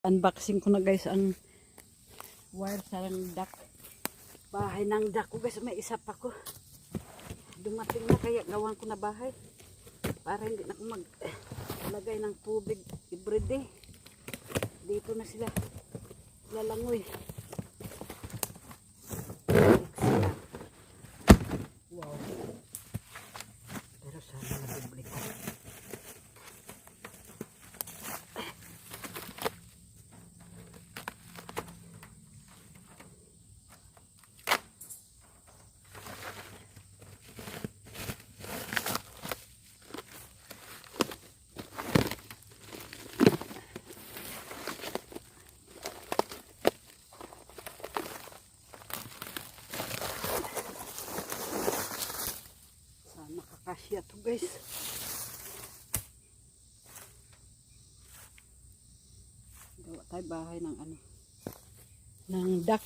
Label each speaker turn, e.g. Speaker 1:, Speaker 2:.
Speaker 1: Unboxing ko na guys ang wire sa duck. Bahay ng duck ko guys. May isa pa ko. Dumating na kaya gawan ko na bahay. Para hindi na ako maglagay ng tubig everyday. Dito na sila lalangoy. Wow. Pero sana nabibili ko. Nakakasya to guys. Gawa tayo bahay ng ng duck.